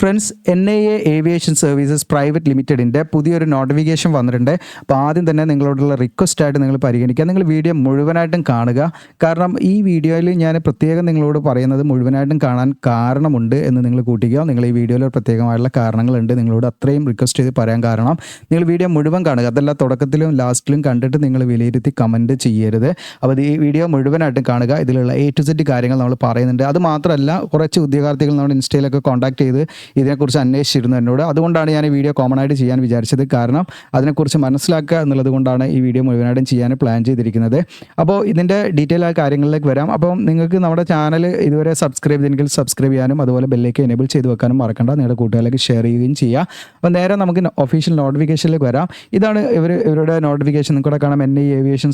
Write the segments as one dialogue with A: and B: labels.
A: Friends, NIA aviation services private ലിമിറ്റഡിൻ്റെ പുതിയൊരു notification വന്നിട്ടുണ്ട്. അപ്പോൾ ആദ്യം തന്നെ നിങ്ങളോടുള്ള റിക്വസ്റ്റായിട്ട് നിങ്ങൾ പരിഗണിക്കുക, നിങ്ങൾ വീഡിയോ മുഴുവനായിട്ടും കാണുക. കാരണം ഈ വീഡിയോയിൽ ഞാൻ പ്രത്യേകം നിങ്ങളോട് പറയുന്നത് മുഴുവനായിട്ടും കാണാൻ കാരണമുണ്ട് എന്ന് നിങ്ങൾ കൂട്ടിക്കുക. നിങ്ങൾ ഈ വീഡിയോയിൽ പ്രത്യേകമായിട്ടുള്ള കാരണങ്ങളുണ്ട്, നിങ്ങളോട് അത്രയും റിക്വസ്റ്റ് ചെയ്ത് പറയാൻ കാരണം നിങ്ങൾ വീഡിയോ മുഴുവൻ കാണുക. അതല്ല തുടക്കത്തിലും ലാസ്റ്റിലും കണ്ടിട്ട് നിങ്ങൾ വിലയിരുത്തി കമൻറ്റ് ചെയ്യരുത്. അപ്പോൾ ഈ വീഡിയോ മുഴുവനായിട്ടും കാണുക. ഇതിലുള്ള A to Z കാര്യങ്ങൾ നമ്മൾ പറയുന്നുണ്ട്. അത് മാത്രമല്ല, കുറച്ച് ഉദ്യോഗാർത്ഥികൾ നമ്മുടെ ഇൻസ്റ്റയിലൊക്കെ കോൺടാക്ട് ചെയ്ത് ഇതിനെക്കുറിച്ച് അന്വേഷിച്ചിരുന്നു എന്നോട്. അതുകൊണ്ടാണ് ഞാൻ ഈ വീഡിയോ കോമൺ ആയിട്ട് ചെയ്യാൻ വിചാരിച്ചത്. കാരണം അതിനെക്കുറിച്ച് മനസ്സിലാക്കുക എന്നുള്ളത് കൊണ്ടാണ് ഈ വീഡിയോ മുഴുവനായിട്ടും ചെയ്യാൻ പ്ലാൻ ചെയ്തിരിക്കുന്നത്. അപ്പോൾ ഇതിൻ്റെ ഡീറ്റെയിൽ ആയ കാര്യങ്ങളിലേക്ക് വരാം. അപ്പം നിങ്ങൾക്ക് നമ്മുടെ ചാനൽ ഇതുവരെ സബ്സ്ക്രൈബ് ചെയ്തെങ്കിൽ സബ്സ്ക്രൈബ് ചെയ്യാനും അതുപോലെ ബെല്ലേക്ക് എനേബിൾ ചെയ്ത് വെക്കാനും മറക്കണ്ട. നിങ്ങളുടെ കൂട്ടുകാരിലേക്ക് ഷെയർ ചെയ്യുകയും ചെയ്യുക. അപ്പോൾ നേരെ നമുക്ക് ഒഫീഷ്യൽ നോട്ടിഫിക്കേഷനിലേക്ക് വരാം. ഇതാണ് ഇവരുടെ നോട്ടിഫിക്കേഷൻ. നിങ്ങൾക്കൂടെ കാണാം, NIA aviation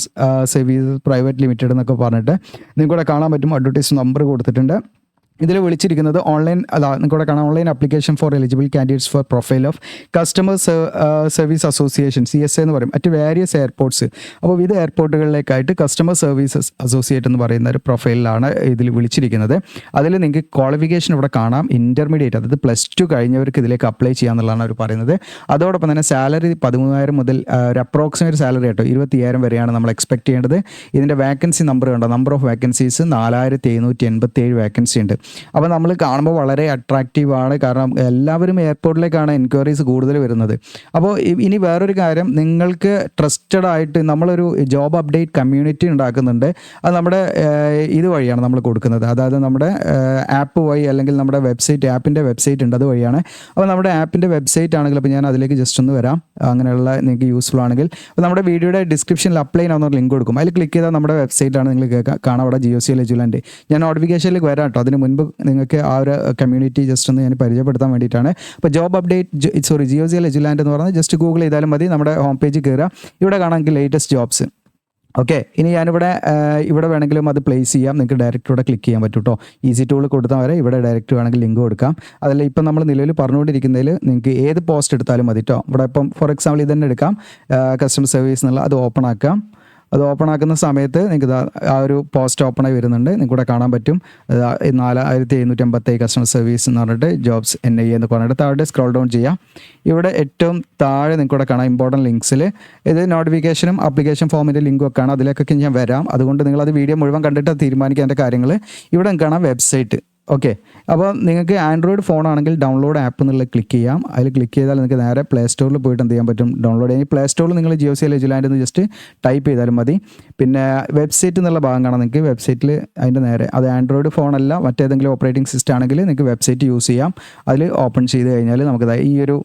A: services private limited എന്നൊക്കെ പറഞ്ഞിട്ട് നിങ്ങൾക്കൂടെ കാണാൻ പറ്റും. അഡ്വർടൈസ് നമ്പർ കൊടുത്തിട്ടുണ്ട്. ഇതിൽ വിളിച്ചിരിക്കുന്നത് നിങ്ങൾക്കൂടെ കാണാം, online application for eligible candidates four profile of customer service association CSA എന്ന് പറയും, അറ്റ് വേരിയസ് എയർപോർട്ട്സ്. അപ്പോൾ വിവിധ എയർപോർട്ടുകളിലേക്കായിട്ട് കസ്റ്റമർ സർവീസസ് അസോസിയേറ്റ് എന്ന് പറയുന്ന ഒരു പ്രൊഫൈലിലാണ് ഇതിൽ വിളിച്ചിരിക്കുന്നത്. അതിൽ നിങ്ങൾക്ക് ക്വാളിഫിക്കേഷൻ ഇവിടെ കാണാം, ഇൻ്റർമീഡിയറ്റ്, അതായത് +2 കഴിഞ്ഞവർക്ക് ഇതിലേക്ക് അപ്ലൈ ചെയ്യാമെന്നുള്ളതാണ് അവർ പറയുന്നത്. അതോടൊപ്പം തന്നെ സാലറി 13,000 മുതൽ ഒരു അപ്രോക്സിമേറ്റ് സാലറി കേട്ടോ 25,000 വരെയാണ് നമ്മൾ എക്സ്പെക്ട് ചെയ്യേണ്ടത്. ഇതിൻ്റെ വാക്കൻസി നമ്പർ കണ്ടോ, നമ്പർ ഓഫ് വാക്കൻസീസ് 4,787 വാക്കൻസി ഉണ്ട്. അപ്പോൾ നമ്മൾ കാണുമ്പോൾ വളരെ അട്രാക്റ്റീവാണ്. കാരണം എല്ലാവരും എയർപോർട്ടിലേക്കാണ് എൻക്വയറീസ് കൂടുതൽ വരുന്നത്. അപ്പോൾ ഇനി വേറൊരു കാര്യം, നിങ്ങൾക്ക് ട്രസ്റ്റഡ് ആയിട്ട് നമ്മളൊരു ജോബ് അപ്ഡേറ്റ് കമ്മ്യൂണിറ്റി ഉണ്ടാക്കുന്നുണ്ട്. അത് നമ്മുടെ ഇതുവഴിയാണ് നമ്മൾ കൊടുക്കുന്നത്. അതായത് നമ്മുടെ ആപ്പ് വഴി, അല്ലെങ്കിൽ നമ്മുടെ വെബ്സൈറ്റ്, ആപ്പിൻ്റെ വെബ്സൈറ്റ് ഉണ്ട്, അതുവഴിയാണ്. അപ്പോൾ നമ്മുടെ ആപ്പിൻ്റെ വെബ്സൈറ്റ് ആണെങ്കിൽ, അപ്പോൾ ഞാൻ അതിലേക്ക് ജസ്റ്റ് ഒന്ന് വരാം, അങ്ങനെയുള്ള നിങ്ങൾക്ക് യൂസ്ഫുൾ ആണെങ്കിൽ. അപ്പോൾ നമ്മുടെ വീഡിയോയുടെ ഡിസ്ക്രിപ്ഷനിൽ അപ്ലൈ ചെയ്യാവുന്ന ലിങ്ക് കൊടുക്കും. അതിൽ ക്ലിക്ക് ചെയ്താൽ നമ്മുടെ വെബ്സൈറ്റാണ് നിങ്ങൾ കാണാം. അവിടെ GOCL എജുലാൻഡ്. ഞാൻ നോട്ടിഫിക്കേഷനിലേക്ക് വരാം കേട്ടോ. അതിന് മുൻപ് നിങ്ങൾക്ക് ആ ഒരു കമ്മ്യൂണിറ്റി ജസ്റ്റ് ഒന്ന് ഞാൻ പരിചയപ്പെടുത്താൻ വേണ്ടിയിട്ടാണ്. അപ്പോൾ ജോബ് അപ്ഡേറ്റ് GOCL എജുലാൻഡ് എന്ന് പറഞ്ഞാൽ ജസ്റ്റ് ഗൂഗിൾ ചെയ്താലും മതി. നമ്മുടെ ഹോം പേജിൽ കയറുക, ഇവിടെ കാണാമെങ്കിൽ ലേറ്റസ്റ്റ് ജോബ്സ്. ഓക്കെ, ഇനി ഞാനിവിടെ വേണമെങ്കിലും അത് പ്ലേസ് ചെയ്യാം. നിങ്ങൾക്ക് ഡയറക്റ്റ് ഇവിടെ ക്ലിക്ക് ചെയ്യാൻ പറ്റും കേട്ടോ. ഈസി ടൂൾ കൊടുത്താൽ വരെ ഇവിടെ ഡയറക്റ്റ് വേണമെങ്കിൽ ലിങ്ക് കൊടുക്കാം. അതല്ല, ഇപ്പം നമ്മൾ നിലവിൽ പറഞ്ഞുകൊണ്ടിരിക്കുന്നതിൽ നിങ്ങൾക്ക് ഏത് പോസ്റ്റ് എടുത്താലും മതി കേട്ടോ. ഇവിടെ ഇപ്പം ഫോർ എക്സാമ്പിൾ ഇത് തന്നെ എടുക്കാം, കസ്റ്റമർ സർവീസ് എന്നുള്ള, അത് ഓപ്പൺ ആക്കാം. അത് ഓപ്പൺ ആക്കുന്ന സമയത്ത് നിങ്ങൾക്ക് ആ ഒരു പോസ്റ്റ് ഓപ്പണായി വരുന്നുണ്ട്. നിങ്ങൾക്കൂടെ കാണാൻ പറ്റും 4,787 കസ്റ്റമർ സർവീസ് എന്ന് പറഞ്ഞിട്ട് ജോബ്സ് NIA എന്ന് പറഞ്ഞിട്ട് താഴെ സ്ക്രോൾ ഡൗൺ ചെയ്യാം. ഇവിടെ ഏറ്റവും താഴെ നിങ്ങൾക്കൂടെ കാണാം ഇമ്പോർട്ടൻറ്റ് ലിങ്ക്സിൽ ഇത് നോട്ടിഫിക്കേഷനും ആപ്ലിക്കേഷൻ ഫോമിൻ്റെ ലിങ്കും ഒക്കെ ആണ്. അതിലേക്കൊക്കെ ഞാൻ വരാം. അതുകൊണ്ട് നിങ്ങളത് വീഡിയോ മുഴുവൻ കണ്ടിട്ട് തീരുമാനിക്കാൻ എൻ്റെ കാര്യങ്ങൾ. ഇവിടെ കാണാം വെബ്സൈറ്റ്. ഓക്കെ, അപ്പോൾ നിങ്ങൾക്ക് ആൻഡ്രോയിഡ് ഫോൺ ആണെങ്കിൽ ഡൗൺലോഡ് ആപ്പ് എന്നുള്ളത് ക്ലിക്ക് ചെയ്യാം. അതിൽ ക്ലിക്ക് ചെയ്താൽ നിങ്ങൾക്ക് നേരെ പ്ലേ സ്റ്റോറിൽ പോയിട്ട് എന്ത് ചെയ്യാൻ പറ്റും, ഡൗൺലോഡ് ചെയ്യാം. പ്ലേ സ്റ്റോറിൽ നിങ്ങൾ GOCL എജുലാൻഡ് എന്ന് ജസ്റ്റ് ടൈപ്പ് ചെയ്താലും മതി. പിന്നെ വെബ്സൈറ്റ് എന്നുള്ള ഭാഗം കാണാം നിങ്ങൾക്ക്. വെബ്സൈറ്റിൽ അതിൻ്റെ നേരെ, അത് ആൻഡ്രോയിഡ് ഫോണല്ല, മറ്റേതെങ്കിലും ഓപ്പറേറ്റിംഗ് സിസ്റ്റം ആണെങ്കിൽ നിങ്ങൾക്ക് വെബ്സൈറ്റ് യൂസ് ചെയ്യാം. അതിൽ ഓപ്പൺ ചെയ്ത് കഴിഞ്ഞാൽ നമുക്ക് ഈ ഒരു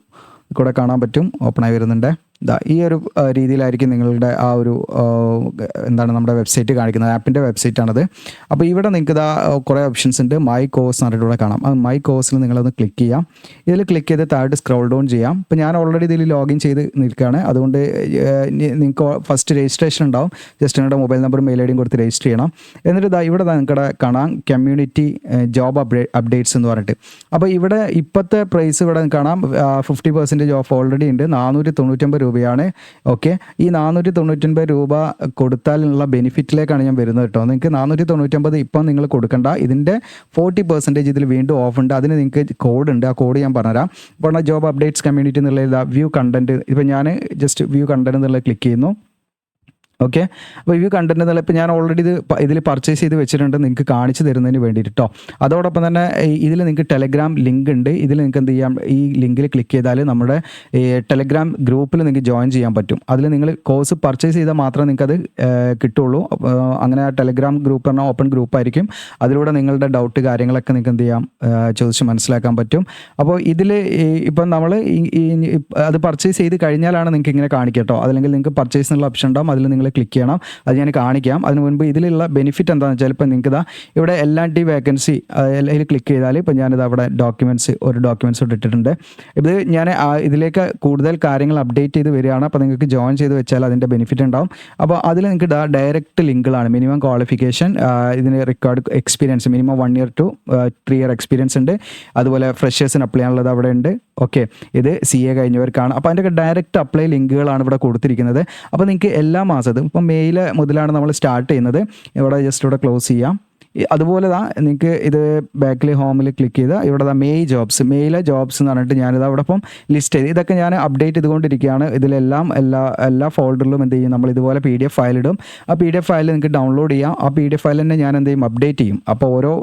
A: കൂടെ കാണാൻ പറ്റും, ഓപ്പണായി വരുന്നുണ്ട്. ഈ ഒരു രീതിയിലായിരിക്കും നിങ്ങളുടെ ആ ഒരു നമ്മുടെ വെബ്സൈറ്റ് കാണിക്കുന്നത്. ആപ്പിൻ്റെ വെബ്സൈറ്റാണത്. അപ്പോൾ ഇവിടെ നിങ്ങൾക്ക് കുറേ ഓപ്ഷൻസ് ഉണ്ട്. മൈ കോഴ്സ് എന്ന് പറഞ്ഞിട്ട് ഇവിടെ കാണാം. മൈ കോഴ്സിൽ നിങ്ങളൊന്ന് ക്ലിക്ക് ചെയ്യാം. ഇതിൽ ക്ലിക്ക് ചെയ്ത് താഴെ സ്ക്രോൾ ഡൗൺ ചെയ്യാം. ഇപ്പോൾ ഞാൻ ഓൾറെഡി ഇതിൽ ലോഗിൻ ചെയ്ത് നിൽക്കുകയാണ്. അതുകൊണ്ട് നിങ്ങൾക്ക് ഫസ്റ്റ് രജിസ്ട്രേഷൻ ഉണ്ടാവും. ജസ്റ്റ് നിങ്ങളുടെ മൊബൈൽ നമ്പറും മെയിൽ ഐഡിയും കൊടുത്ത് രജിസ്റ്റർ ചെയ്യണം. എന്നിട്ട് ഇവിടെ നിങ്ങളുടെ കാണാം കമ്മ്യൂണിറ്റി ജോബ് അപ്ഡേറ്റ്സ് എന്ന് പറഞ്ഞിട്ട്. അപ്പോൾ ഇവിടെ ഇപ്പോഴത്തെ പ്രൈസ് ഇവിടെ കാണാം 50% ഓഫ് ഓൾറെഡി ഉണ്ട്. 499 രൂപയാണ്. ഓക്കെ, ഈ 499 രൂപ കൊടുത്താലുള്ള ബെനിഫിറ്റിലേക്കാണ് ഞാൻ വരുന്നത് കേട്ടോ. നിങ്ങൾക്ക് 499 ഇപ്പം നിങ്ങൾ കൊടുക്കണ്ട. ഇതിൻ്റെ 40% ഇതിൽ വീണ്ടും ഓഫ് ഉണ്ട്. അതിന് നിങ്ങൾക്ക് കോഡ് ഉണ്ട്. ആ കോഡ് ഞാൻ പറഞ്ഞുതരാം. അപ്പോൾ ജോബ് അപ്ഡേറ്റ്സ് കമ്മ്യൂണിറ്റി എന്നുള്ള വ്യൂ കണ്ടന്റ്, ഇപ്പം ഞാൻ ജസ്റ്റ് വ്യൂ കണ്ടന്റ് എന്നുള്ളത് ക്ലിക്ക് ചെയ്യുന്നു. ഓക്കെ, അപ്പോൾ വ്യൂ കണ്ടന്റ് എന്നുള്ള ഇപ്പോൾ ഞാൻ ഓൾറെഡി ഇതിൽ പർച്ചേസ് ചെയ്ത് വെച്ചിട്ടുണ്ട്, നിങ്ങൾക്ക് കാണിച്ചു തരുന്നതിന് വേണ്ടിയിട്ട് കേട്ടോ. അതോടൊപ്പം തന്നെ ഇതിൽ നിങ്ങൾക്ക് ടെലഗ്രാം ലിങ്ക് ഉണ്ട്. ഇതിൽ നിങ്ങൾക്ക് എന്ത് ചെയ്യാം, ഈ ലിങ്കിൽ ക്ലിക്ക് ചെയ്താൽ നമ്മുടെ ടെലഗ്രാം ഗ്രൂപ്പിൽ നിങ്ങൾക്ക് ജോയിൻ ചെയ്യാൻ പറ്റും. അതിൽ നിങ്ങൾ കോഴ്സ് പർച്ചേസ് ചെയ്താൽ മാത്രമേ നിങ്ങൾക്കത് കിട്ടുള്ളൂ. അങ്ങനെ ആ ടെലഗ്രാം ഗ്രൂപ്പ് പറഞ്ഞാൽ ഓപ്പൺ ഗ്രൂപ്പായിരിക്കും. അതിലൂടെ നിങ്ങളുടെ ഡൗട്ട് കാര്യങ്ങളൊക്കെ നിങ്ങൾക്ക് എന്ത് ചെയ്യാം, ചോദിച്ച് മനസ്സിലാക്കാൻ പറ്റും. അപ്പോൾ ഇതിൽ ഇപ്പം നമ്മൾ അത് പർച്ചേസ് ചെയ്ത് കഴിഞ്ഞാലാണ് നിങ്ങൾക്ക് ഇങ്ങനെ കാണിക്കുക കേട്ടോ. അതല്ലെങ്കിൽ നിങ്ങൾക്ക് പർച്ചേസ് എന്നുള്ള ഓപ്ഷൻ ഉണ്ടാവും. അതിൽ നിങ്ങൾ ക്ലിക്ക് ചെയ്യണം. അത് ഞാൻ കാണിക്കാം. അതിന് മുൻപ് ഇതിലുള്ള ബെനിഫിറ്റ് എന്താണെന്ന് വെച്ചാൽ, ഇപ്പം നിങ്ങൾക്ക് ഇവിടെ LNT വേക്കൻസി അതിൽ ക്ലിക്ക് ചെയ്താൽ, ഇപ്പം ഞാനിത് അവിടെ ഒരു ഡോക്യുമെൻറ്റ്സ് ഇട്ടിട്ടുണ്ട്. ഇത് ഞാൻ ഇതിലേക്ക് കൂടുതൽ കാര്യങ്ങൾ അപ്ഡേറ്റ് ചെയ്ത് വരികയാണ്. അപ്പോൾ നിങ്ങൾക്ക് ജോയിൻ ചെയ്ത് വെച്ചാൽ അതിൻ്റെ ബെനിഫിറ്റ് ഉണ്ടാവും. അപ്പോൾ അതിൽ നിങ്ങൾക്ക് ഡയറക്റ്റ് ലിങ്കുകളാണ്. മിനിമം ക്വാളിഫിക്കേഷൻ, ഇതിന് record experience minimum 1 year to 3 year experience ഉണ്ട്. അതുപോലെ ഫ്രഷേഴ്സിന് അപ്ലൈ ചെയ്യാനുള്ളത് അവിടെ ഉണ്ട്. ഓക്കെ, ഇത് CA കഴിഞ്ഞവർക്കാണ്. അപ്പോൾ അതിൻ്റെ ഡയറക്റ്റ് അപ്ലൈ ലിങ്കുകളാണ് ഇവിടെ കൊടുത്തിരിക്കുന്നത്. അപ്പോൾ നിങ്ങൾക്ക് എല്ലാ മാസവും ഇപ്പം മെയിൽ മുതലാണ് നമ്മൾ സ്റ്റാർട്ട് ചെയ്യുന്നത്. ഇവിടെ ജസ്റ്റ് ഇവിടെ ക്ലോസ് ചെയ്യാം. അതുപോലെ നിങ്ങൾക്ക് ഇത് ബാക്കിൽ ഹോമിൽ ക്ലിക്ക് ചെയ്താൽ ഇവിടെ മെയിലെ ജോബ്സ് എന്ന് പറഞ്ഞിട്ട് ഞാനിത് അവിടെ ഇപ്പം ലിസ്റ്റ് ചെയ്ത് ഇതൊക്കെ ഞാൻ അപ്ഡേറ്റ് ചെയ്തുകൊണ്ടിരിക്കുകയാണ്. ഇതിലെല്ലാം എല്ലാ ഫോൾഡറിലും എന്ത് ചെയ്യും, നമ്മൾ ഇതുപോലെ PDF ഫയൽ ഇടും. ആ PDF ഫയൽ നിങ്ങൾക്ക് ഡൗൺലോഡ് ചെയ്യാം. ആ PDF ഫയൽ തന്നെ ഞാൻ എന്ത് ചെയ്യും, അപ്ഡേറ്റ് ചെയ്യും. അപ്പോൾ ഓരോ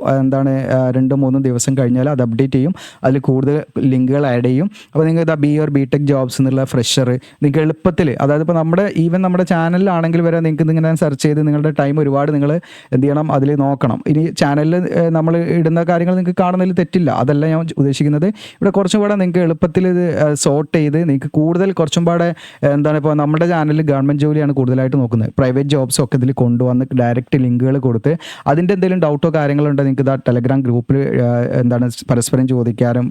A: 2-3 ദിവസം കഴിഞ്ഞാൽ അത് അപ്ഡേറ്റ് ചെയ്യും. അതിൽ കൂടുതൽ ലിങ്കുകൾ ആഡ് ചെയ്യും. അപ്പോൾ നിങ്ങൾക്ക് ഇതാ BTech ജോബ്സ് എന്നുള്ള ഫ്രഷർ നിങ്ങൾക്ക് എളുപ്പത്തിൽ, അതായത് ഇപ്പോൾ നമ്മുടെ ചാനലിലാണെങ്കിൽ വരെ നിങ്ങൾക്ക് ഇങ്ങനെ സെർച്ച് ചെയ്ത് നിങ്ങളുടെ ടൈം ഒരുപാട് നിങ്ങൾ എന്ത് ചെയ്യണം, അതിൽ നോക്കണം. ഇനി ചാനലിൽ നമ്മൾ ഇടുന്ന കാര്യങ്ങൾ നിങ്ങൾക്ക് കാണുന്നതിൽ തെറ്റില്ല, അതല്ല ഞാൻ ഉദ്ദേശിക്കുന്നത്. ഇവിടെ കുറച്ചും കൂടെ നിങ്ങൾക്ക് എളുപ്പത്തിൽ ഇത് സോർട്ട് ചെയ്ത് നിങ്ങൾക്ക് കൂടുതൽ കുറച്ചും പാടെ ഇപ്പോൾ നമ്മുടെ ചാനലിൽ ഗവൺമെൻറ് ജോലിയാണ് കൂടുതലായിട്ട് നോക്കുന്നത്. പ്രൈവറ്റ് ജോബ്സും ഒക്കെ ഇതിൽ കൊണ്ടുവന്ന് ഡയറക്റ്റ് ലിങ്കുകൾ കൊടുത്ത് അതിൻ്റെ എന്തെങ്കിലും ഡൗട്ടോ കാര്യങ്ങളോ ഉണ്ടെങ്കിൽ നിങ്ങൾക്ക് ഇതാ ടെലഗ്രാം ഗ്രൂപ്പിൽ പരസ്പരം ചോദിക്കാനും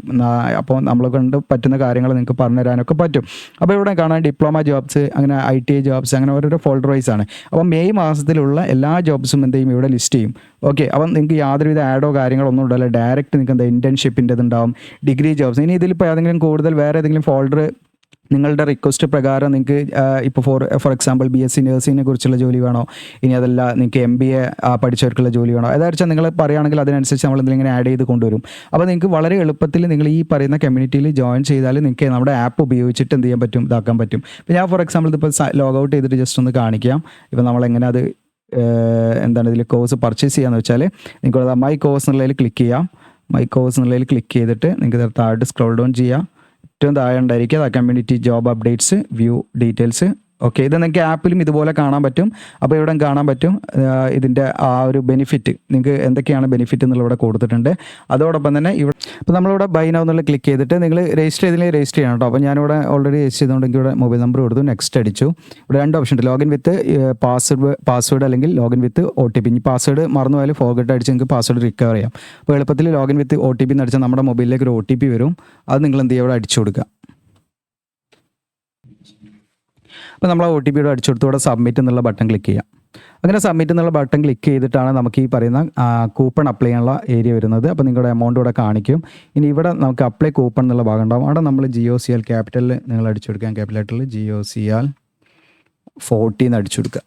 A: അപ്പോൾ നമ്മളെ കൊണ്ട് പറ്റുന്ന കാര്യങ്ങൾ നിങ്ങൾക്ക് പറഞ്ഞു തരാനൊക്കെ പറ്റും. അപ്പോൾ ഇവിടെ കാണാൻ ഡിപ്ലോമ ജോബ്സ്, അങ്ങനെ ITI ജോബ്സ്, അങ്ങനെ ഓരോരോ ഫോൾഡർ വൈസ് ആണ്. അപ്പോൾ മെയ് മാസത്തിലുള്ള എല്ലാ ജോബ്സും എന്ത് ചെയ്യും, ഇവിടെ ലിസ്റ്റ് ചെയ്യും. ഓക്കെ, അപ്പം നിങ്ങൾക്ക് യാതൊരുവിധ ആഡോ കാര്യങ്ങളോ ഒന്നും ഉണ്ടല്ലോ, ഡയറക്റ്റ് നിങ്ങൾക്ക് എന്താ ഇൻറ്റേൺഷിപ്പിൻ്റെ ഇതുണ്ടാവും, ഡിഗ്രി ജോബ്സ്. ഇനി ഇതിലിപ്പോൾ ഏതെങ്കിലും കൂടുതൽ വേറെ ഏതെങ്കിലും ഫോൾഡർ നിങ്ങളുടെ റിക്വസ്റ്റ് പ്രകാരം നിങ്ങൾക്ക് ഇപ്പോൾ ഫോർ എക്സാമ്പിൾ BSc നഴ്സിങ്ങിനെ കുറിച്ചുള്ള ജോലി വേണോ, ഇനി അതല്ല നിങ്ങൾക്ക് MBA പഠിച്ചവർക്കുള്ള ജോലി വേണോ, ഏതാണെന്ന് വെച്ചാൽ നിങ്ങൾ പറയുകയാണെങ്കിൽ അതിനനുസരിച്ച് നമ്മൾ എന്തെങ്കിലും ആഡ് ചെയ്ത് കൊണ്ടുവരും. അപ്പോൾ നിങ്ങൾക്ക് വളരെ എളുപ്പത്തിൽ നിങ്ങൾ ഈ പറയുന്ന കമ്മ്യൂണിറ്റിയിൽ ജോയിൻ ചെയ്താൽ നിങ്ങൾക്ക് നമ്മുടെ ആപ്പ് ഉപയോഗിച്ചിട്ട് എന്ത് ചെയ്യാൻ പറ്റും, ഇതാക്കാൻ പറ്റും. ഇപ്പോൾ ഞാൻ ഫോർ എക്സാമ്പിൾ ഇതിപ്പോൾ ലോഗൗട്ട് ചെയ്തിട്ട് ജസ്റ്റ് ഒന്ന് കാണിക്കാം. ഇപ്പോൾ നമ്മളെങ്ങനെ അത് ഇതിൽ കോഴ്സ് പർച്ചേസ് ചെയ്യാന്ന് വെച്ചാൽ നിങ്ങൾക്ക് മൈ കോഴ്സ് എന്നുള്ളതിൽ ക്ലിക്ക് ചെയ്യാം. മൈ കോഴ്സ് എന്നുള്ളതിൽ ക്ലിക്ക് ചെയ്തിട്ട് നിങ്ങൾക്ക് താഴോട്ട് സ്ക്രോൾ ഡൗൺ ചെയ്യാം. ഏറ്റവും താഴെ ഉണ്ടായിരിക്കുക community job updates, view details. Okay, ഇത് നിങ്ങൾക്ക് ആപ്പിലും ഇതുപോലെ കാണാൻ പറ്റും. അപ്പോൾ ഇവിടെ കാണാൻ പറ്റും ഇതിൻ്റെ ആ ഒരു ബെനിഫിറ്റ്, നിങ്ങൾക്ക് എന്തൊക്കെയാണ് ബെനിഫിറ്റ് എന്നുള്ളത് ഇവിടെ കൊടുത്തിട്ടുണ്ട്. അതോടൊപ്പം തന്നെ ഇവിടെ ഇപ്പോൾ നമ്മളിവിടെ ബൈ നൗ എന്നുള്ള ക്ലിക്ക് ചെയ്തിട്ട് നിങ്ങൾ രജിസ്റ്റർ ചെയ്യണം കേട്ടോ. അപ്പോൾ ഞാനിവിടെ ഓൾറെഡി രജിസ്റ്റർ ചെയ്തുകൊണ്ട് എനിക്ക് ഇവിടെ മൊബൈൽ നമ്പർ കൊടുത്തു, നെക്സ്റ്റ് അടിച്ചു. ഇവിടെ 2 ഓപ്ഷൻ ഉണ്ട്, ലോഗിൻ വിത്ത് പാസ്വേഡ് അല്ലെങ്കിൽ ലോഗിൻ വിത്ത് OTP. ഇനി പാസ്വേഡ് മറന്നു പോയാൽ ഫോർഗട്ട് അടിച്ച് നിങ്ങൾക്ക് പാസ്വേഡ് റിക്കവർ ചെയ്യാം. അപ്പോൾ എളുപ്പത്തിൽ ലോഗിൻ വിത്ത് OTP എന്ന് അടിച്ചാൽ നമ്മുടെ മൊബൈലിലേക്ക് ഒരു OTP വരും. അത് നിങ്ങൾ എന്ത് ചെയ്യുക, ഇവിടെ അടിച്ചു കൊടുക്കുക. അപ്പോൾ നമ്മൾ ആ OTP ഇവിടെ അടിച്ചു കൊടുത്ത് ഇവിടെ സബ്മിറ്റ് എന്നുള്ള ബട്ടൺ ക്ലിക്ക് ചെയ്യാം. അങ്ങനെ സബ്മിറ്റ് എന്നുള്ള ബട്ടൺ ക്ലിക്ക് ചെയ്തിട്ടാണ് നമുക്ക് ഈ പറയുന്ന കൂപ്പൺ അപ്ലൈ ചെയ്യാനുള്ള ഏരിയ വരുന്നത്. അപ്പോൾ നിങ്ങളുടെ എമൗണ്ട് ഇവിടെ കാണിക്കും. ഇനി ഇവിടെ നമുക്ക് അപ്ലൈ കൂപ്പൺ എന്നുള്ള ഭാഗം ഉണ്ടാകും. അവിടെ നമ്മൾ GOCL ക്യാപിറ്റലിൽ നിങ്ങൾ അടിച്ചു കൊടുക്കുക. ക്യാപിറ്റലിൽ GOCL 40 എന്ന് അടിച്ചു കൊടുക്കുക.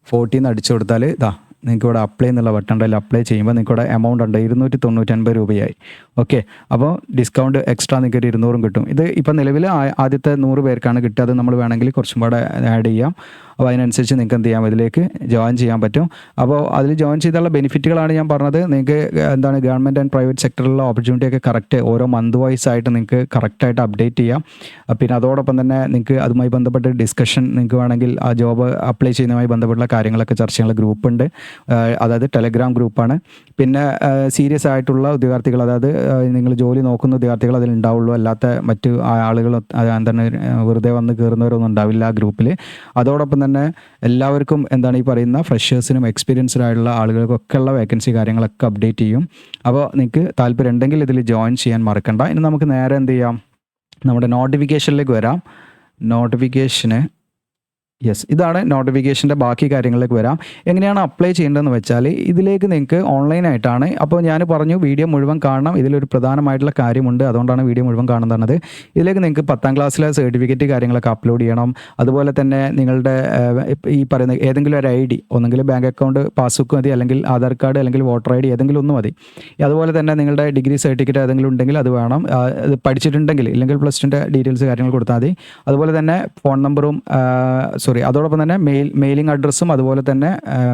A: 40 എന്ന് അടിച്ചു കൊടുത്താൽ ഇതാ നിങ്ങൾക്ക് ഇവിടെ അപ്ലൈ എന്നുള്ള ബട്ടൺ ഉണ്ടെങ്കിൽ അപ്ലൈ ചെയ്യുമ്പോൾ നിങ്ങൾക്ക് ഇവിടെ എമൗണ്ട് ഉണ്ട് 299 രൂപയായി. ഓക്കെ, അപ്പോൾ ഡിസ്കൗണ്ട് എക്സ്ട്രാ നിങ്ങൾക്ക് ഒരു 200 കിട്ടും. ഇത് ഇപ്പോൾ നിലവിൽ ആദ്യത്തെ 100 പേർക്കാണ് കിട്ടുക. അത് നമ്മൾ വേണമെങ്കിൽ കുറച്ചും കൂടെ ആഡ് ചെയ്യാം. അപ്പോൾ അതിനനുസരിച്ച് നിങ്ങൾക്ക് എന്ത് ചെയ്യാം, ഇതിലേക്ക് ജോയിൻ ചെയ്യാൻ പറ്റും. അപ്പോൾ അതിൽ ജോയിൻ ചെയ്തുള്ള ബെനിഫിറ്റുകളാണ് ഞാൻ പറഞ്ഞത്. നിങ്ങൾക്ക് ഗവൺമെൻറ് ആൻഡ് പ്രൈവറ്റ് സെക്ടറിലുള്ള ഓപ്പർച്യൂണിറ്റി ഒക്കെ കറക്റ്റ് ഓരോ മന്ത് വൈസ് ആയിട്ട് നിങ്ങൾക്ക് കറക്റ്റായിട്ട് അപ്ഡേറ്റ് ചെയ്യാം. പിന്നെ അതോടൊപ്പം തന്നെ നിങ്ങൾക്ക് അതുമായി ബന്ധപ്പെട്ട് ഡിസ്കഷൻ നിങ്ങൾക്ക് വേണമെങ്കിൽ ആ ജോബ് അപ്ലൈ ചെയ്യുന്നതുമായി ബന്ധപ്പെട്ടുള്ള കാര്യങ്ങളൊക്കെ ചർച്ച ചെയ്യാനുള്ള ഗ്രൂപ്പുണ്ട്. അതായത് ടെലഗ്രാം ഗ്രൂപ്പാണ്. പിന്നെ സീരിയസ് ആയിട്ടുള്ള ഉദ്യോഗാർത്ഥികൾ, അതായത് നിങ്ങൾ ജോലി നോക്കുന്ന ഉദ്യോഗാർത്ഥികൾ അതിലുണ്ടാവുള്ളൂ, അല്ലാത്ത മറ്റ് ആളുകൾ വെറുതെ വന്ന് കയറുന്നവരൊന്നും ഉണ്ടാവില്ല ആ ഗ്രൂപ്പിൽ. അതോടൊപ്പം തന്നെ എല്ലാവർക്കും ഈ പറയുന്ന ഫ്രഷേഴ്സിനും എക്സ്പീരിയൻസ്ഡ് ആയിട്ടുള്ള ആളുകൾക്കൊക്കെ ഉള്ള വേക്കൻസി കാര്യങ്ങളൊക്കെ അപ്ഡേറ്റ് ചെയ്യും. അപ്പോൾ നിങ്ങൾക്ക് താല്പര്യം ഉണ്ടെങ്കിൽ ഇതിൽ ജോയിൻ ചെയ്യാൻ മറക്കണ്ട. ഇനി നമുക്ക് നേരെ എന്ത് ചെയ്യാം, നമ്മുടെ നോട്ടിഫിക്കേഷനിലേക്ക് വരാം. ഇതാണ് നോട്ടിഫിക്കേഷൻ്റെ ബാക്കി കാര്യങ്ങളിലേക്ക് വരാം. എങ്ങനെയാണ് അപ്ലൈ ചെയ്യേണ്ടതെന്ന് വെച്ചാൽ ഇതിലേക്ക് നിങ്ങൾക്ക് ഓൺലൈനായിട്ടാണ്. അപ്പോൾ ഞാൻ പറഞ്ഞു വീഡിയോ മുഴുവൻ കാണണം, ഇതിലൊരു പ്രധാനമായിട്ടുള്ള കാര്യമുണ്ട്, അതുകൊണ്ടാണ് വീഡിയോ മുഴുവൻ കാണുന്നത്. ഇതിലേക്ക് നിങ്ങൾക്ക് 10ാം ക്ലാസ്സിലെ സർട്ടിഫിക്കറ്റ് കാര്യങ്ങളൊക്കെ അപ്ലോഡ് ചെയ്യണം. അതുപോലെ തന്നെ നിങ്ങളുടെ ഈ പറയുന്ന ഏതെങ്കിലും ഒരു ID, ഒന്നെങ്കിൽ ബാങ്ക് അക്കൗണ്ട് പാസ്ബുക്ക് മതി, അല്ലെങ്കിൽ ആധാർ കാർഡ്, അല്ലെങ്കിൽ വോട്ടർ ID, ഏതെങ്കിലും ഒന്ന് മതി. അതുപോലെ തന്നെ നിങ്ങളുടെ ഡിഗ്രി സർട്ടിഫിക്കറ്റ് ഏതെങ്കിലും ഉണ്ടെങ്കിൽ അത് വേണം. അത് പഠിച്ചിട്ടുണ്ടെങ്കിൽ, ഇല്ലെങ്കിൽ +2ൻ്റെ ഡീറ്റെയിൽസ് കാര്യങ്ങൾ കൊടുത്താൽ മതി. അതുപോലെ തന്നെ ഫോൺ നമ്പറും അതോടൊപ്പം തന്നെ മെയിലിംഗ് അഡ്രസ്സും അതുപോലെ തന്നെ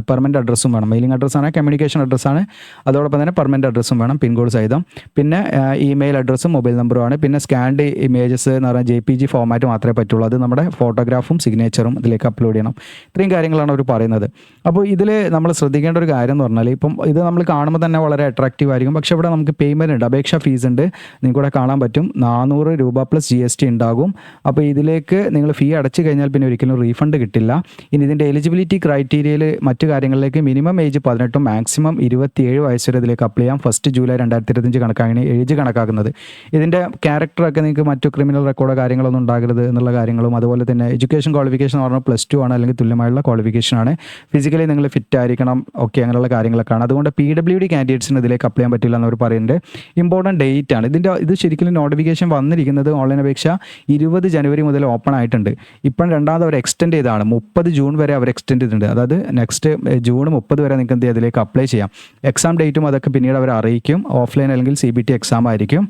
A: പെർമനൻറ്റ് അഡ്രസ്സും വേണം. മെയിലിംഗ് അഡ്രസ്സാണ്, കമ്മ്യൂണിക്കേഷൻ അഡ്രസ്സാണ്. അതോടൊപ്പം തന്നെ പെർമനൻറ്റ് അഡ്രസ്സും വേണം, പിൻകോഡ് സഹിതം. പിന്നെ ഇമെയിൽ അഡ്രസ്സും മൊബൈൽ നമ്പറുമാണ്. പിന്നെ സ്കാൻഡ് ഇമേജസ് എന്ന് പറഞ്ഞാൽ JPG ഫോമാറ്റ് മാത്രമേ പറ്റുള്ളൂ. അത് നമ്മുടെ ഫോട്ടോഗ്രാഫും സിഗ്നേച്ചറും ഇതിലേക്ക് അപ്ലോഡ് ചെയ്യണം. ഇത്രയും കാര്യങ്ങളാണ് അവർ പറയുന്നത്. അപ്പോൾ ഇതിൽ നമ്മൾ ശ്രദ്ധിക്കേണ്ട ഒരു കാര്യം എന്ന് പറഞ്ഞാൽ, ഇപ്പം ഇത് നമ്മൾ കാണുമ്പോൾ തന്നെ വളരെ അട്രാക്റ്റീവ് ആയിരിക്കും. പക്ഷേ ഇവിടെ നമുക്ക് പേയ്മെൻറ്റ് ഉണ്ട്, അപേക്ഷാ ഫീസ് ഉണ്ട്. നിങ്ങൾക്കിവിടെ കാണാൻ പറ്റും 400 രൂപ + GST ഉണ്ടാകും. അപ്പോൾ ഇതിലേക്ക് നിങ്ങൾ ഫീ അടച്ചു കഴിഞ്ഞാൽ പിന്നെ ഒരിക്കലും റീഫണ്ട് കിട്ടില്ല. ഇനി ഇതിൻ്റെ എലിജിബിലിറ്റി ക്രൈറ്റീരിയയിൽ മറ്റു കാര്യങ്ങളിലേക്ക് മിനിമം ഏജ് 18 മാക്സിമം 27 വയസ്സ് വരെ ഇതിലേക്ക് അപ്ലൈ ചെയ്യാം. 1 ജൂലൈ 2025 കണക്കാണ് ഏജ് കണക്കാക്കുന്നത്. ഇതിൻ്റെ ക്യാരക്ടറൊക്കെ നിങ്ങൾക്ക് മറ്റു ക്രിമിനൽ റെക്കോർഡോ കാര്യങ്ങളൊന്നും ഉണ്ടാകരുത് എന്നുള്ള കാര്യങ്ങളും, അതുപോലെ തന്നെ എഡ്യൂക്കേഷൻ ക്വാളിഫിക്കേഷൻ എന്ന് പറഞ്ഞാൽ +2 ആണ്, അല്ലെങ്കിൽ തുല്യമായുള്ള ക്വാളിഫിക്കേഷനാണ്. ഫിസിക്കലി നിങ്ങൾ ഫിറ്റ് ആയിരിക്കണം, ഓക്കെ, അങ്ങനെയുള്ള കാര്യങ്ങളൊക്കെയാണ്. അതുകൊണ്ട് PWD കാൻഡിഡേറ്റ്സിന് ഇതിലേക്ക് അപ്ലൈ ചെയ്യാൻ പറ്റില്ല എന്നവർ പറയുന്നുണ്ട്. ഇമ്പോർട്ടൻറ്റ് ഡേറ്റ് ആണ് ഇത് ശരിക്കും നോട്ടിഫിക്കേഷൻ വന്നിരിക്കുന്നത് ഓൺലൈൻ അപേക്ഷ 20 ജനുവരി മുതൽ ഓപ്പൺ ആയിട്ടുണ്ട്. ഇപ്പം രണ്ടാമത് അവർ എക്സ്റ്റെൻഡ് ചെയ്തതാണ്. 30 ജൂൺ വരെ അവർ എക്സ്റ്റെൻഡ് ചെയ്തിട്ടുണ്ട്. അതായത് നെക്സ്റ്റ് ജൂൺ 30 വരെ നിങ്ങൾക്ക് എന്ത് ചെയ്യാം, അതിലേക്ക് അപ്ലൈ ചെയ്യാം. എക്സാം ഡേറ്റും അതൊക്കെ പിന്നീട് അവർ അറിയിക്കും. ഓഫ്ലൈൻ അല്ലെങ്കിൽ CBT എക്സാം ആയിരിക്കും.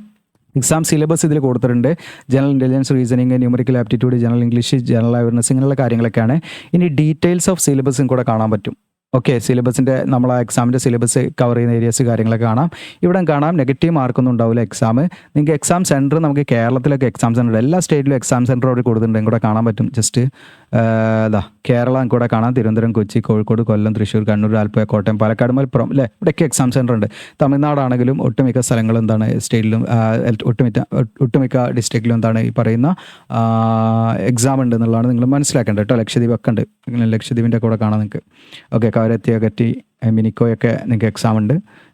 A: എക്സാം സിലബസ് ഇതിൽ കൊടുത്തിട്ടുണ്ട്. General intelligence, reasoning, numerical aptitude, general English, general awareness, ഇങ്ങനെയുള്ള കാര്യങ്ങളൊക്കെയാണ്. ഇനി ഡീറ്റെയിൽസ് ഓഫ് സിലബസും കൂടെ കാണാൻ പറ്റും. ഓക്കെ, സിലബസിൻ്റെ നമ്മൾ ആ എക്സാമിൻ്റെ സിലബസ് കവർ ചെയ്യുന്ന ഏരിയസ് കാര്യങ്ങളൊക്കെ കാണാം. ഇവിടെ കാണാം നെഗറ്റീവ് മാർക്കൊന്നും ഉണ്ടാവില്ല എക്സാം. നിങ്ങൾക്ക് എക്സാം സെൻറ്റർ നമുക്ക് കേരളത്തിലൊക്കെ എക്സാം സെൻറ്റർ എല്ലാ സ്റ്റേറ്റിലും എക്സാം സെൻറ്റർ അവിടെ കൊടുത്തിട്ടുണ്ട്. കൂടെ കാണാൻ പറ്റും. ജസ്റ്റ് കേരള കൂടെ കാണാം. തിരുവനന്തപുരം, കൊച്ചി, കോഴിക്കോട്, കൊല്ലം, തൃശ്ശൂർ, കണ്ണൂർ, ആലപ്പുഴ, കോട്ടയം, പാലക്കാട്, മലപ്പുറം അല്ലേ, ഇവിടെയൊക്കെ എക്സാം സെൻറ്റർ ഉണ്ട്. തമിഴ്നാടാണെങ്കിലും ഒട്ടുമിക്ക സ്ഥലങ്ങളും എന്താണ് സ്റ്റേറ്റിലും ഒട്ടുമിക്ക ഡിസ്ട്രിക്റ്റിലും എന്താണ് ഈ പറയുന്ന എക്സാം ഉണ്ട് എന്നുള്ളതാണ് നിങ്ങൾ മനസ്സിലാക്കേണ്ടത് കേട്ടോ. ലക്ഷദ്വീപ് ഒക്കെ ഉണ്ട്. ലക്ഷദ്വീപിൻ്റെ കൂടെ കാണാം നിങ്ങൾക്ക്. ഓക്കെ, കവരത്തി, അഗറ്റി, മിനിക്കോയൊക്കെ നിങ്ങൾക്ക് എക്സാം ഉണ്ട്.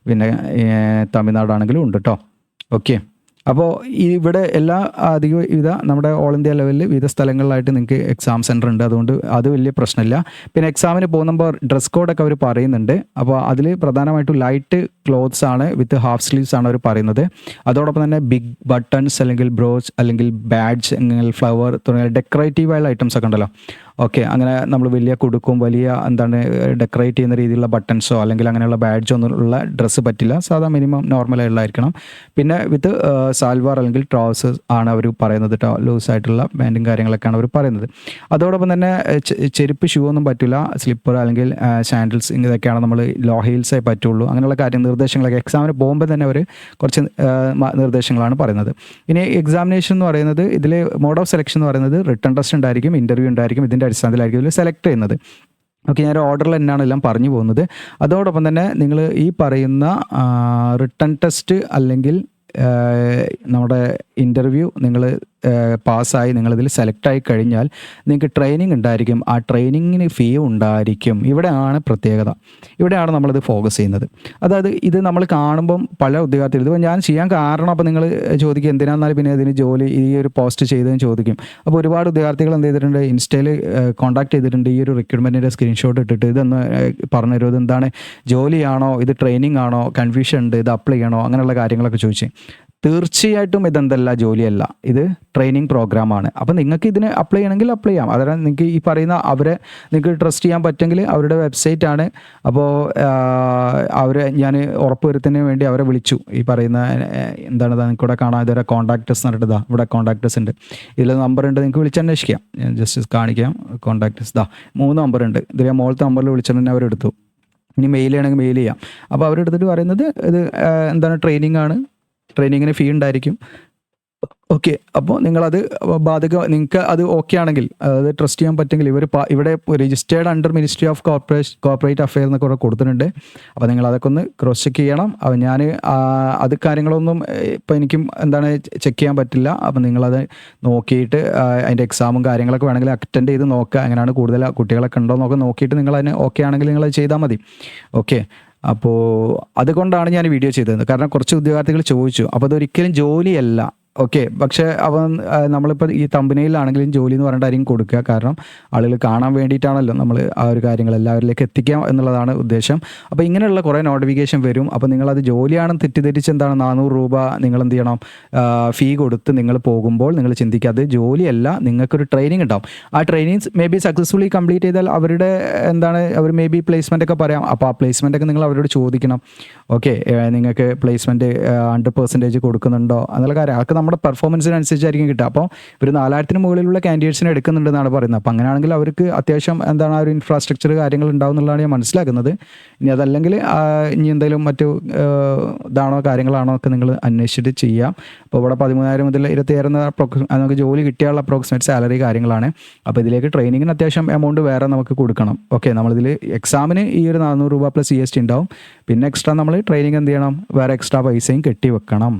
A: പിന്നെ തമിഴ്നാടാണെങ്കിലും ഉണ്ട് കേട്ടോ. ഓക്കെ, അപ്പോൾ ഇവിടെ എല്ലാ വിവിധ നമ്മുടെ ഓൾ ഇന്ത്യ ലെവലിൽ വിവിധ സ്ഥലങ്ങളിലായിട്ട് നിങ്ങൾക്ക് എക്സാം സെൻറ്റർ ഉണ്ട്. അതുകൊണ്ട് അത് വലിയ പ്രശ്നമില്ല. പിന്നെ എക്സാമിന് പോകുമ്പോൾ ഡ്രസ് കോഡൊക്കെ അവർ പറയുന്നുണ്ട്. അപ്പോൾ അതിൽ പ്രധാനമായിട്ടും ലൈറ്റ് ക്ലോത്ത്സ് ആണ്, വിത്ത് ഹാഫ് സ്ലീവ്സ് ആണ് അവർ പറയുന്നത്. അതോടൊപ്പം തന്നെ ബിഗ് ബട്ടൺസ് അല്ലെങ്കിൽ ബ്രോച്ച് അല്ലെങ്കിൽ ബാഡ്ജ് അല്ലെങ്കിൽ ഫ്ലവർ തുടങ്ങിയ ഡെക്കറേറ്റീവ് ആയുള്ള ഐറ്റംസ് ഒക്കെ ഉണ്ടല്ലോ. ഓക്കെ, അങ്ങനെ നമ്മൾ വലിയ കുടുക്കും വലിയ എന്താണ് ഡെക്കറേറ്റ് ചെയ്യുന്ന രീതിയിലുള്ള ബട്ടൺസോ അല്ലെങ്കിൽ അങ്ങനെയുള്ള ബാഡ്ജോ ഒന്നുള്ള ഡ്രസ്സ് പറ്റില്ല. സാധാ മിനിമം നോർമലായിട്ടുള്ളതായിരിക്കണം. പിന്നെ വിത്ത് സാൽവാർ അല്ലെങ്കിൽ ട്രൗസേഴ്സ് ആണ് അവർ പറയുന്നത് കേട്ടോ. ലൂസായിട്ടുള്ള പാൻറ്റും കാര്യങ്ങളൊക്കെയാണ് അവർ പറയുന്നത്. അതോടൊപ്പം തന്നെ ചെരുപ്പ്, ഷൂ ഒന്നും പറ്റില്ല. സ്ലിപ്പർ അല്ലെങ്കിൽ സാൻഡിൽസ് ഇതൊക്കെയാണ് നമ്മൾ ലോ ഹീൽസേ പറ്റുള്ളൂ. അങ്ങനെയുള്ള നിർദ്ദേശങ്ങളൊക്കെ എക്സാമിന് പോകുമ്പോൾ തന്നെ അവർ കുറച്ച് നിർദ്ദേശങ്ങളാണ് പറയുന്നത്. ഇനി എക്സാമിനേഷൻ എന്ന് പറയുന്നത് ഇതിൽ മോഡ് ഓഫ് സെലക്ഷൻ എന്ന് പറയുന്നത് റിട്ടൺ ടെസ്റ്റ് ഉണ്ടായിരിക്കും, ഇൻ്റർവ്യൂ ഉണ്ടായിരിക്കും. ഇതിൻ്റെ അടിസ്ഥാനത്തിലായിരിക്കും ഇതിൽ സെലക്ട് ചെയ്യുന്നത്. ഓക്കെ, ഞാൻ ഓർഡറിൽ തന്നെയാണ് എല്ലാം പറഞ്ഞു പോകുന്നത്. അതോടൊപ്പം തന്നെ നിങ്ങൾ ഈ പറയുന്ന റിട്ടൺ ടെസ്റ്റ് അല്ലെങ്കിൽ നമ്മുടെ ഇൻ്റർവ്യൂ നിങ്ങൾ പാസ്സായി നിങ്ങളിതിൽ സെലക്റ്റായി കഴിഞ്ഞാൽ നിങ്ങൾക്ക് ട്രെയിനിങ് ഉണ്ടായിരിക്കും. ആ ട്രെയിനിങ്ങിന് ഫീ ഉണ്ടായിരിക്കും. ഇവിടെയാണ് പ്രത്യേകത. ഇവിടെയാണ് നമ്മളിത് ഫോക്കസ് ചെയ്യുന്നത്. അതായത് ഇത് നമ്മൾ കാണുമ്പം പല ഉദ്യോഗാർത്ഥികൾ ഇതിപ്പോൾ ഞാൻ ചെയ്യാൻ കാരണം അപ്പോൾ നിങ്ങൾ ചോദിക്കും എന്തിനാണെന്നാലും പിന്നെ ഇതിന് ജോലി ഈ ഒരു പോസ്റ്റ് ചെയ്തതെന്ന് ചോദിക്കും. അപ്പോൾ ഒരുപാട് ഉദ്യോഗാർത്ഥികൾ എന്ത് ചെയ്തിട്ടുണ്ട്, ഇൻസ്റ്റയിൽ കോൺടാക്ട് ചെയ്തിട്ടുണ്ട്. ഈ ഒരു റിക്രൂട്ട്മെൻറ്റിൻ്റെ സ്ക്രീൻഷോട്ട് ഇട്ടിട്ട് ഇതൊന്ന് പറഞ്ഞു തരുമോ, ഇതെന്താണ് ജോലിയാണോ, ഇത് ട്രെയിനിങ് ആണോ, കൺഫ്യൂഷൻ ഉണ്ട്, ഇത് അപ്ലൈ ചെയ്യണോ, അങ്ങനെയുള്ള കാര്യങ്ങളൊക്കെ ചോദിച്ചു. തീർച്ചയായിട്ടും ഇതെന്തല്ല, ജോലിയല്ല, ഇത് ട്രെയിനിങ് പ്രോഗ്രാമാണ്. അപ്പോൾ നിങ്ങൾക്ക് ഇതിന് അപ്ലൈ ചെയ്യണമെങ്കിൽ അപ്ലൈ ചെയ്യാം. അതായത് നിങ്ങൾക്ക് ഈ പറയുന്ന അവരെ നിങ്ങൾക്ക് ട്രസ്റ്റ് ചെയ്യാൻ പറ്റുമെങ്കിൽ അവരുടെ വെബ്സൈറ്റാണ്. അപ്പോൾ അവരെ ഞാൻ ഉറപ്പുവരുത്തുന്നതിന് വേണ്ടി അവരെ വിളിച്ചു. ഈ പറയുന്ന എന്താണ് നിങ്ങൾക്ക് ഇവിടെ കാണാം, ഇതുവരെ കോൺടാക്റ്റസ് നടത്തുക. ഇവിടെ കോൺടാക്റ്റസ് ഉണ്ട്, ഇതിൽ നമ്പർ ഉണ്ട്, നിങ്ങൾക്ക് വിളിച്ചന്വേഷിക്കാം. ഞാൻ ജസ്റ്റ് കാണിക്കാം. കോൺടാക്റ്റസ് 3 നമ്പറുണ്ട്. ഇതിൽ മുകളിലത്തെ നമ്പറിൽ വിളിച്ചിട്ടുണ്ടെങ്കിൽ അവരെടുത്തു. ഇനി മെയിൽ ചെയ്യണമെങ്കിൽ മെയിൽ ചെയ്യാം. അപ്പോൾ അവരെടുത്തിട്ട് പറയുന്നത് ഇത് എന്താണ് ട്രെയിനിങ് ആണ്, ട്രെയിനിങ്ങിന് ഫീ ഉണ്ടായിരിക്കും. ഓക്കെ, അപ്പോൾ നിങ്ങളത് നിങ്ങൾക്ക് അത് ഓക്കെ ആണെങ്കിൽ, അതായത് ട്രസ്റ്റ് ചെയ്യാൻ പറ്റുമെങ്കിൽ ഇവിടെ registered under ministry of corporate affair എന്നൊക്കെ ഇവിടെ കൊടുത്തിട്ടുണ്ട്. അപ്പോൾ നിങ്ങൾ അതൊക്കെ ഒന്ന് ക്രോസ് ചെക്ക് ചെയ്യണം. അപ്പോൾ ഞാൻ അത് കാര്യങ്ങളൊന്നും ഇപ്പോൾ എനിക്കും എന്താണ് ചെക്ക് ചെയ്യാൻ പറ്റില്ല. അപ്പോൾ നിങ്ങളത് നോക്കിയിട്ട് അതിൻ്റെ എക്സാമും കാര്യങ്ങളൊക്കെ വേണമെങ്കിൽ അറ്റൻഡ് ചെയ്ത് നോക്കുക. അങ്ങനെയാണ് കൂടുതൽ കുട്ടികളൊക്കെ ഉണ്ടോ എന്നൊക്കെ നോക്കിയിട്ട് നിങ്ങളതിന് ഓക്കെ ആണെങ്കിൽ നിങ്ങളത് ചെയ്താൽ മതി. ഓക്കെ, അപ്പോൾ അതുകൊണ്ടാണ് ഞാൻ വീഡിയോ ചെയ്തത്. കാരണം കുറച്ച് ഉദ്യോഗാർത്ഥികൾ ചോദിച്ചു. അപ്പോൾ അതൊരിക്കലും ജോലിയല്ല. ഓക്കെ, പക്ഷേ നമ്മളിപ്പോൾ ഈ തമ്പനയിലാണെങ്കിലും ജോലി എന്ന് പറഞ്ഞിട്ടായിരിക്കും കൊടുക്കുക. കാരണം ആളുകൾ കാണാൻ വേണ്ടിയിട്ടാണല്ലോ നമ്മൾ ആ ഒരു കാര്യങ്ങൾ എല്ലാവരിലേക്ക് എത്തിക്കാം എന്നുള്ളതാണ് ഉദ്ദേശം. അപ്പോൾ ഇങ്ങനെയുള്ള കുറേ നോട്ടിഫിക്കേഷൻ വരും. അപ്പോൾ നിങ്ങളത് ജോലിയാണെന്ന് തെറ്റിദ്ധരിച്ച് എന്താണ് 400 രൂപ നിങ്ങൾ എന്ത് ചെയ്യണം, ഫീ കൊടുത്ത് നിങ്ങൾ പോകുമ്പോൾ നിങ്ങൾ ചിന്തിക്കുക അത് ജോലിയല്ല, നിങ്ങൾക്കൊരു ട്രെയിനിങ് ഉണ്ടാവും. ആ training may be successfully complete ചെയ്താൽ അവരുടെ അവർ മേ ബി പ്ലേസ്മെൻ്റ് ഒക്കെ പറയാം. അപ്പോൾ ആ പ്ലേസ്മെൻ്റ് ഒക്കെ നിങ്ങൾ അവരോട് ചോദിക്കണം. ഓക്കെ, നിങ്ങൾക്ക് പ്ലേസ്മെൻറ്റ് 100% കൊടുക്കുന്നുണ്ടോ എന്നുള്ള കാര്യം അതൊക്കെ നമ്മുടെ പെർഫോമൻസിനനുസരിച്ചായിരിക്കും കിട്ടുക. അപ്പോൾ ഒരു 4000 മുകളിലുള്ള കാൻഡിഡേറ്റ്സിനെ എടുക്കുന്നുണ്ടെന്നാണ് പറയുന്നത്. അപ്പോൾ അങ്ങനെയാണെങ്കിൽ അവർക്ക് അത്യാവശ്യം എന്താണ് ആ ഒരു ഇൻഫ്രാസ്ട്രക്ചർ കാര്യങ്ങൾ ഉണ്ടാവും എന്നുള്ളതാണ് ഞാൻ മനസ്സിലാക്കുന്നത്. ഇനി അതല്ലെങ്കിൽ ഇനി എന്തെങ്കിലും മറ്റു ഇതാണോ കാര്യങ്ങളാണോ ഒക്കെ നിങ്ങൾ അന്വേഷിച്ചിട്ട് ചെയ്യാം. അപ്പോൾ ഇവിടെ 13,000 മുതൽ 27,000 നമുക്ക് ജോലി കിട്ടിയുള്ള അപ്രോക്സിമേറ്റ് സാലറി കാര്യങ്ങളാണ്. അപ്പോൾ ഇതിലേക്ക് ട്രെയിനിങ്ങിന് അത്യാവശ്യം എമൗണ്ട് വേറെ നമുക്ക് കൊടുക്കണം. ഓക്കെ, നമ്മളിതിൽ എക്സാമിന് ഈ ഒരു 400 രൂപ പ്ലസ് GST ഉണ്ടാവും. പിന്നെ എക്സ്ട്രാ നമ്മൾ ട്രെയിനിങ് എന്ത് ചെയ്യണം, വേറെ എക്സ്ട്രാ പൈസയും കെട്ടി വെക്കണം.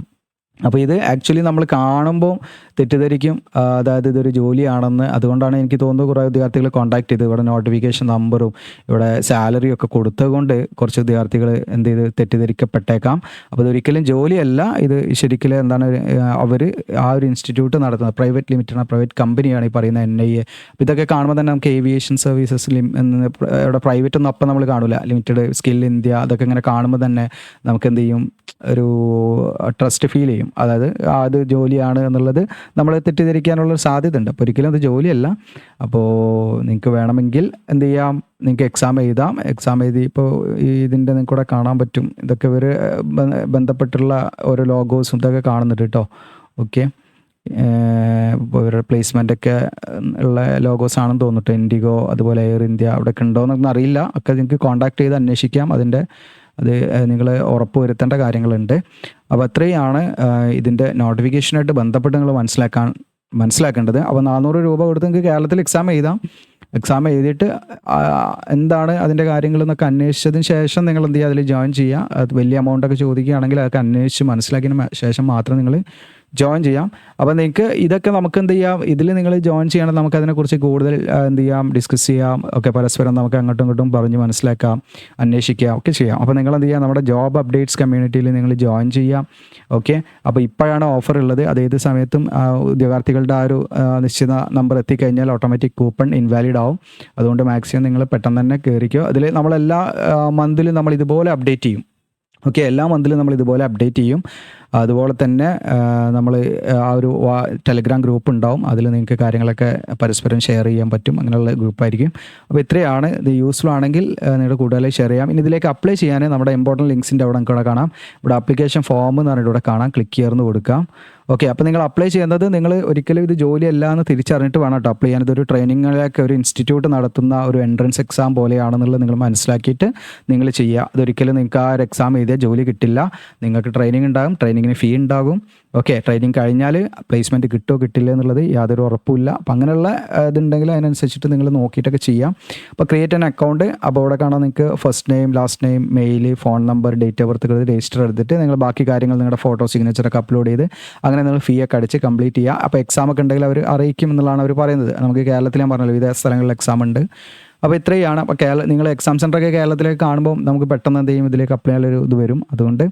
A: അപ്പോൾ ഇത് ആക്ച്വലി നമ്മൾ കാണുമ്പോൾ തെറ്റിദ്ധരിക്കും, അതായത് ഇതൊരു ജോലിയാണെന്ന്. അതുകൊണ്ടാണ് എനിക്ക് തോന്നുന്നത് കുറേ വിദ്യാർത്ഥികൾ കോൺടാക്ട് ചെയ്ത് ഇവിടെ നോട്ടിഫിക്കേഷൻ നമ്പറും ഇവിടെ സാലറിയും ഒക്കെ കൊടുത്തതുകൊണ്ട് കുറച്ച് വിദ്യാർത്ഥികൾ എന്ത് ചെയ്ത് തെറ്റിദ്ധരിക്കപ്പെട്ടേക്കാം. അപ്പോൾ ഇതൊരിക്കലും ജോലിയല്ല, ഇത് ശരിക്കും എന്താണ് അവർ ആ ഒരു ഇൻസ്റ്റിറ്റ്യൂട്ട് നടത്തുന്നത് പ്രൈവറ്റ് ലിമിറ്റഡ് പ്രൈവറ്റ് കമ്പനിയാണ് ഈ പറയുന്ന NIA. അപ്പോൾ ഇതൊക്കെ കാണുമ്പോൾ തന്നെ നമുക്ക് ഏവിയേഷൻ സർവീസസ് ഇവിടെ പ്രൈവറ്റ് ഒന്നും അപ്പം നമ്മൾ കാണില്ല. ലിമിറ്റഡ്, സ്കിൽ ഇന്ത്യ, അതൊക്കെ ഇങ്ങനെ കാണുമ്പോൾ തന്നെ നമുക്ക് എന്ത് ചെയ്യും, ഒരു ട്രസ്റ്റ് ഫീൽ ചെയ്യും. ചെയ്യും. അതായത് അത് ജോലിയാണ് എന്നുള്ളത് നമ്മൾ തെറ്റിദ്ധരിക്കാനുള്ളൊരു സാധ്യത ഉണ്ട്. അപ്പോൾ ഒരിക്കലും അത് ജോലിയല്ല. അപ്പോൾ നിങ്ങൾക്ക് വേണമെങ്കിൽ എന്ത് ചെയ്യാം, നിങ്ങൾക്ക് എക്സാം എഴുതാം. എക്സാം എഴുതി ഇപ്പോൾ ഇതിൻ്റെ നിങ്ങൾക്ക് കൂടെ കാണാൻ പറ്റും. ഇതൊക്കെ ഇവർ ബന്ധപ്പെട്ടുള്ള ഓരോ ലോഗോസും ഇതൊക്കെ കാണുന്നുണ്ട് കേട്ടോ. ഓക്കെ, ഇപ്പോൾ ഇവരുടെ പ്ലേസ്മെൻ്റൊക്കെ ഉള്ള ലോഗോസ് ആണെന്ന് തോന്നിട്ട്, ഇൻഡിഗോ അതുപോലെ എയർ ഇന്ത്യ അവിടെയൊക്കെ ഉണ്ടോയെന്നൊന്നും അറിയില്ല. ഒക്കെ നിങ്ങൾക്ക് കോൺടാക്ട് ചെയ്ത് അന്വേഷിക്കാം. അത് നിങ്ങൾ ഉറപ്പ് വരുത്തേണ്ട കാര്യങ്ങളുണ്ട്. അപ്പോൾ അത്രയാണ് ഇതിൻ്റെ നോട്ടിഫിക്കേഷനായിട്ട് ബന്ധപ്പെട്ട് നിങ്ങൾ മനസ്സിലാക്കേണ്ടത്. അപ്പോൾ 400 രൂപ കൊടുത്ത് നിങ്ങൾക്ക് കേരളത്തിൽ എക്സാം എഴുതാം. എക്സാം എഴുതിയിട്ട് എന്താണ് അതിൻ്റെ കാര്യങ്ങളെന്നൊക്കെ അന്വേഷിച്ചതിന് ശേഷം നിങ്ങൾ എന്ത് ചെയ്യുക, അതിൽ ജോയിൻ ചെയ്യുക. അത് വലിയ എമൗണ്ടൊക്കെ ചോദിക്കുകയാണെങ്കിൽ അതൊക്കെ അന്വേഷിച്ച് മനസ്സിലാക്കിയതിന് ശേഷം മാത്രം നിങ്ങൾ ജോയിൻ ചെയ്യാം. അപ്പോൾ നിങ്ങൾക്ക് ഇതൊക്കെ നമുക്ക് എന്ത് ചെയ്യാം, ഇതിൽ നിങ്ങൾ ജോയിൻ ചെയ്യണമെങ്കിൽ നമുക്ക് അതിനെക്കുറിച്ച് കൂടുതൽ എന്ത് ചെയ്യാം, ഡിസ്കസ് ചെയ്യാം. ഒക്കെ പരസ്പരം നമുക്ക് അങ്ങോട്ടും ഇങ്ങോട്ടും പറഞ്ഞ് മനസ്സിലാക്കാം, അന്വേഷിക്കാം, ഒക്കെ ചെയ്യാം. അപ്പോൾ നിങ്ങൾ എന്ത് ചെയ്യുക, നമ്മുടെ ജോബ് അപ്ഡേറ്റ്സ് കമ്മ്യൂണിറ്റിയിൽ നിങ്ങൾ ജോയിൻ ചെയ്യാം. ഓക്കെ, അപ്പോൾ ഇപ്പോഴാണ് ഓഫർ ഉള്ളത്. അത് ഏത് സമയത്തും ഉദ്യോഗാർത്ഥികളുടെ ആ ഒരു നിശ്ചിത നമ്പർ എത്തിക്കഴിഞ്ഞാൽ ഓട്ടോമാറ്റിക് കൂപ്പൺ ഇൻവാലിഡ് ആവും. അതുകൊണ്ട് മാക്സിമം നിങ്ങൾ പെട്ടെന്ന് തന്നെ കയറിക്കോ. അതിൽ നമ്മളെല്ലാ മന്തിലും നമ്മൾ ഇതുപോലെ അപ്ഡേറ്റ് ചെയ്യും. ഓക്കെ, എല്ലാ മന്തിലും നമ്മൾ ഇതുപോലെ അപ്ഡേറ്റ് ചെയ്യും. അതുപോലെ തന്നെ നമ്മൾ ആ ഒരു ടെലഗ്രാം ഗ്രൂപ്പ് ഉണ്ടാവും. അതിൽ നിങ്ങൾക്ക് കാര്യങ്ങളൊക്കെ പരസ്പരം ഷെയർ ചെയ്യാൻ പറ്റും. അങ്ങനെയുള്ള ഗ്രൂപ്പായിരിക്കും. അപ്പോൾ ഇത്രയാണ്. ഇത് യൂസ്ഫുൾ ആണെങ്കിൽ നിങ്ങളുടെ കൂടുതലായി ഷെയർ ചെയ്യാം. ഇനി ഇതിലേക്ക് അപ്ലൈ ചെയ്യാൻ നമ്മുടെ ഇമ്പോർട്ടൻറ്റ് ലിങ്ക്സിൻ്റെ അവിടെ നമുക്ക് കാണാം. ഇവിടെ ആപ്ലിക്കേഷൻ ഫോം എന്ന് പറഞ്ഞിട്ട് ഇവിടെ കാണാം. ക്ലിക്ക് ചെയ്ത് കൊടുക്കാം. ഓക്കെ, അപ്പോൾ നിങ്ങൾ അപ്ലൈ ചെയ്യുന്നത് നിങ്ങൾ ഒരിക്കലും ഇത് ജോലിയല്ല എന്ന് തിരിച്ചറിഞ്ഞിട്ട് വേണം കേട്ടോ അപ്ലൈ ചെയ്യാൻ. ഇതൊരു ട്രെയിനിങ്ങിലൊക്കെ ഒരു ഇൻസ്റ്റിറ്റ്യൂട്ട് നടത്തുന്ന ഒരു എൻട്രൻസ് എക്സാം പോലെയാണെന്നുള്ളത് നിങ്ങൾ മനസ്സിലാക്കിയിട്ട് നിങ്ങൾ ചെയ്യുക. അതൊരിക്കലും നിങ്ങൾക്ക് ആ ഒരു എക്സാം എഴുതിയാൽ ജോലി കിട്ടില്ല. നിങ്ങൾക്ക് ട്രെയിനിങ് ഉണ്ടാകും, ട്രെയിനിങ്ങിന് ഫീ ഉണ്ടാകും. ഓക്കെ, ട്രെയിനിങ് കഴിഞ്ഞാൽ പ്ലേസ്മെൻറ്റ് കിട്ടുമോ കിട്ടില്ല എന്നുള്ളത് യാതൊരു ഉറപ്പുമില്ല. അപ്പം അങ്ങനെയുള്ള ഇതുണ്ടെങ്കിൽ അതിനനുസരിച്ചിട്ട് നിങ്ങൾ നോക്കിയിട്ടൊക്കെ ചെയ്യാം. അപ്പോൾ ക്രിയേറ്റ് ആൻ അക്കൗണ്ട്. അപ്പോൾ അവിടെ കാണാൻ നിങ്ങൾക്ക് first name, last name, mail, phone number, date of birth register എടുത്തിട്ട് നിങ്ങൾ ബാക്കി കാര്യങ്ങൾ നിങ്ങളുടെ ഫോട്ടോ, സിഗ്നേച്ചറൊക്കെ അപ്ലോഡ് ചെയ്ത് അങ്ങനെ നിങ്ങൾ ഫീ ഒക്കെ അടിച്ച് കംപ്ലീറ്റ് ചെയ്യുക. അപ്പോൾ എക്സാം ഒക്കെ ഉണ്ടെങ്കിൽ അവർ അറിയിക്കും എന്നുള്ളതാണ് അവർ പറയുന്നത്. നമുക്ക് കേരളത്തിൽ ഞാൻ പറഞ്ഞല്ലോ വിവിധ സ്ഥലങ്ങളിൽ എക്സാം ഉണ്ട്. അപ്പോൾ ഇത്രയാണ്. അപ്പോൾ നിങ്ങൾ എക്സാം സെൻ്ററൊക്കെ കേരളത്തിലേക്ക് കാണുമ്പോൾ നമുക്ക് പെട്ടെന്ന് എന്ത് ചെയ്യും, ഇതിലേക്ക് അപ്ലൈ ചെയ്യാനൊരു ഇത് വരും. അതുകൊണ്ട്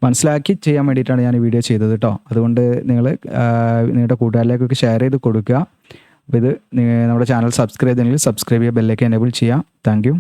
A: മനസ്സിലാക്കി ചെയ്യാൻ വേണ്ടിയിട്ടാണ് ഞാൻ ഈ വീഡിയോ ചെയ്തത് കേട്ടോ. അതുകൊണ്ട് നിങ്ങൾ നിങ്ങളുടെ കൂട്ടുകാരിലേക്കൊക്കെ ഷെയർ ചെയ്ത് കൊടുക്കുക. അപ്പോൾ ഇത് നമ്മുടെ ചാനൽ സബ്സ്ക്രൈബ് ചെയ്യുക, ബെല്ലൈക്കൻ എനേബിൾ ചെയ്യുക. Thank you.